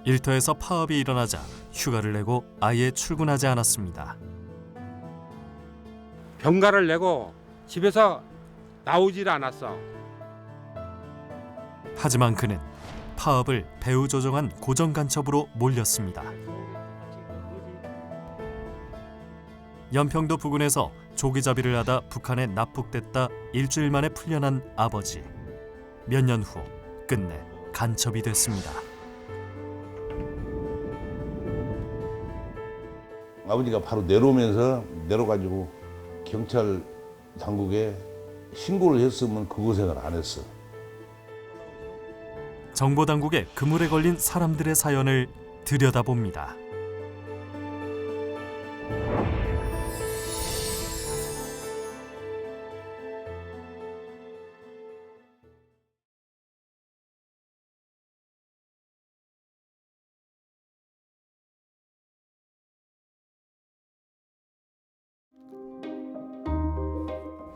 일터에서 파업이 일어나자 휴가를 내고 아예 출근하지 않았습니다. 병가를 내고 집에서 나오질 않았어. 하지만 그는 파업을 배후 조정한 고정 간첩으로 몰렸습니다. 연평도 부근에서 조기잡이를 하다 북한에 납북됐다 일주일 만에 풀려난 아버지. 몇 년 후 끝내 간첩이 됐습니다. 아버지가 바로 내려가지고 경찰 당국에 신고를 했으면 그 고생을 안 했어. 정보당국의 그물에 걸린 사람들의 사연을 들여다봅니다.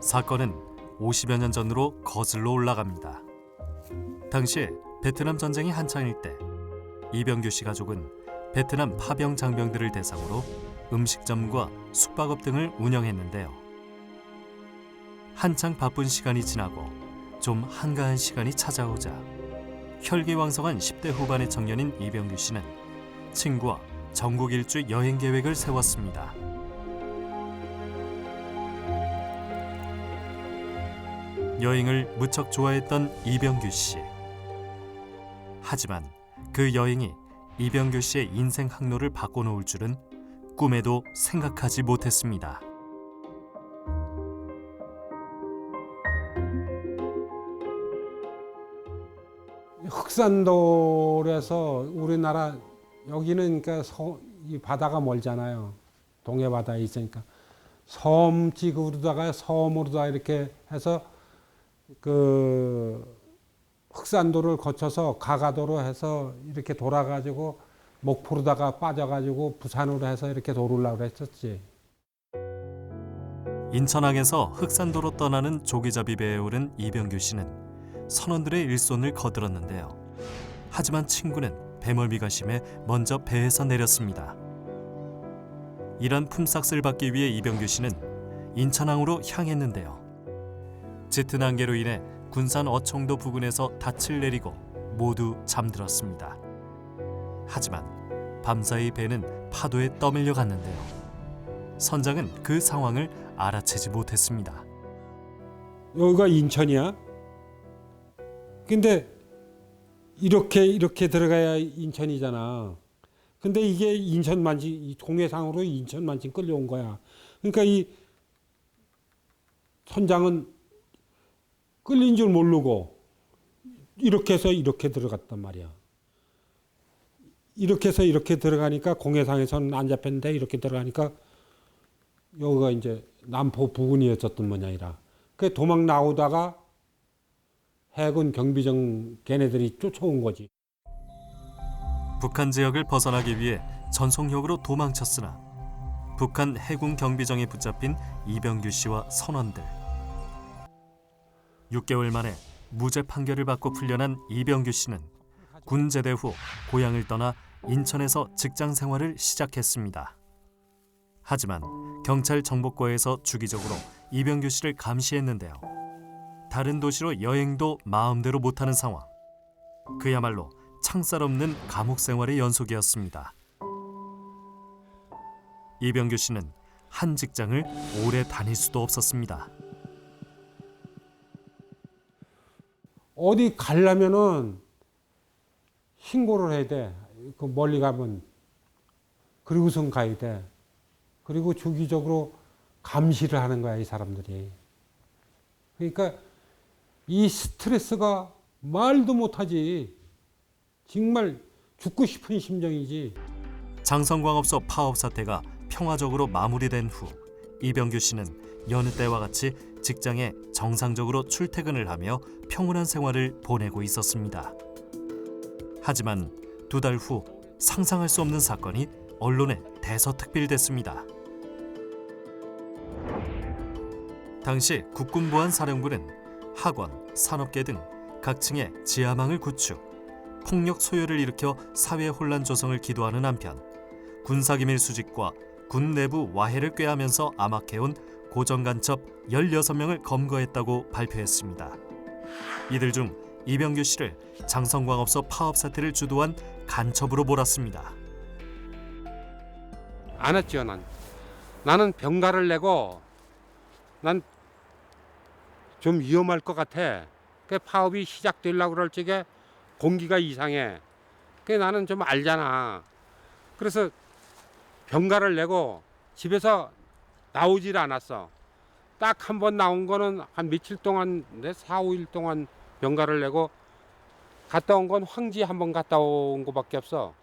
사건은 50여 년 전으로 거슬러 올라갑니다. 당시에 베트남 전쟁이 한창일 때 이병규 씨 가족은 베트남 파병 장병들을 대상으로 음식점과 숙박업 등을 운영했는데요. 한창 바쁜 시간이 지나고 좀 한가한 시간이 찾아오자 혈기왕성한 10대 후반의 청년인 이병규 씨는 친구와 전국 일주 여행 계획을 세웠습니다. 여행을 무척 좋아했던 이병규 씨. 하지만 그 여행이 이병규 씨의 인생 항로를 바꿔놓을 줄은 꿈에도 생각하지 못했습니다. 흑산도에서 우리나라 여기는 그러니까 이 바다가 멀잖아요. 동해 바다에 있으니까 섬지구로다가 섬으로다 이렇게 해서 그 흑산도를 거쳐서 가가도로 해서 이렇게 돌아가지고 목포로다가 빠져가지고 부산으로 해서 이렇게 돌으려고 했었지. 인천항에서 흑산도로 떠나는 조기잡이 배에 오른 이병규 씨는 선원들의 일손을 거들었는데요. 하지만 친구는 배멀미가 심해 먼저 배에서 내렸습니다. 이런 품삯을 받기 위해 이병규 씨는 인천항으로 향했는데요. 짙은 안개로 인해 군산 어청도 부근에서 닻을 내리고 모두 잠들었습니다. 하지만 밤사이 배는 파도에 떠밀려 갔는데요. 선장은 그 상황을 알아채지 못했습니다. 여기가 인천이야? 근데 이렇게 들어가야 인천이잖아. 근데 이게 인천만지 동해상으로 인천만지 끌려온 거야. 그러니까 이 선장은 끌린 줄 모르고 이렇게 해서 이렇게 들어갔단 말이야. 이렇게 해서 이렇게 들어가니까 공해상에서는 안 잡혔는데 이렇게 들어가니까 여기가 이제 남포 부근이었었던 모양이라. 그 도망 나오다가 해군 경비정 걔네들이 쫓아온 거지. 북한 지역을 벗어나기 위해 전속력으로 도망쳤으나 북한 해군 경비정에 붙잡힌 이병규 씨와 선원들. 6개월 만에 무죄 판결을 받고 풀려난 이병규 씨는 군 제대 후 고향을 떠나 인천에서 직장 생활을 시작했습니다. 하지만 경찰 정보과에서 주기적으로 이병규 씨를 감시했는데요. 다른 도시로 여행도 마음대로 못하는 상황. 그야말로 창살 없는 감옥 생활의 연속이었습니다. 이병규 씨는 한 직장을 오래 다닐 수도 없었습니다. 어디 가려면은 신고를 해야 돼. 그 멀리 가면. 그리고선 가야 돼. 그리고 주기적으로 감시를 하는 거야, 이 사람들이. 그러니까 이 스트레스가 말도 못하지. 정말 죽고 싶은 심정이지. 장성광업소 파업 사태가 평화적으로 마무리된 후 이병규 씨는 여느 때와 같이 직장에 정상적으로 출퇴근을 하며 평온한 생활을 보내고 있었습니다. 하지만 2달 후 상상할 수 없는 사건이 언론에 대서특필됐습니다. 당시 국군보안사령부는 학원, 산업계 등 각 층에 지하망을 구축, 폭력 소요를 일으켜 사회 혼란 조성을 기도하는 한편 군사기밀 수집과 군 내부 와해를 꾀하면서 암학해온 고정간첩 16명을 검거했다고 발표했습니다. 이들 중 이병규 씨를 장성광업소 파업 사태를 주도한 간첩으로 몰았습니다. 안 했죠. 나는 병가를 내고 난 좀 위험할 것 같아. 그 파업이 시작되려고 그럴 적에 공기가 이상해. 그 나는 좀 알잖아. 그래서 병가를 내고 집에서 나오질 않았어. 딱 한 번 나온 거는 한 며칠 동안, 4, 5일 동안 병가를 내고 갔다 온 건 황지 한 번 갔다 온 거밖에 없어.